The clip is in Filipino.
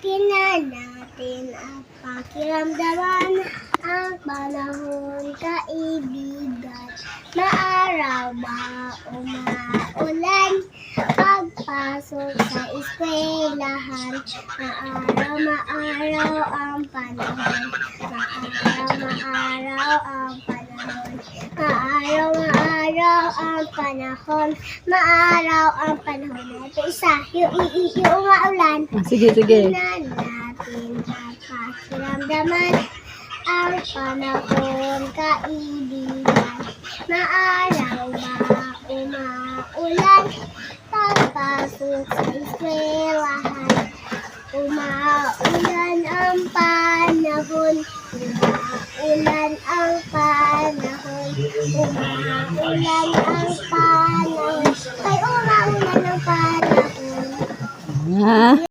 Tingnan natin at pakiramdaman ang panahon, kaibigan. Maaraw ba o maulan? Pagpasok sa eskwelahan, maaraw ang panahon. Maaraw ang panahon. Maaraw ang panahon. Maaraw ang panahon. Ito isa, yung maulan. Sige. Tingnan natin at pakiramdaman ang panahon, kaibigan. Maaraw ba o maulan? Pagpasok sa eskwelahan, umaulan ang panahon. Umaulan ang panahon. Umaulan ang panahon. Ay, umaulan ang panahon.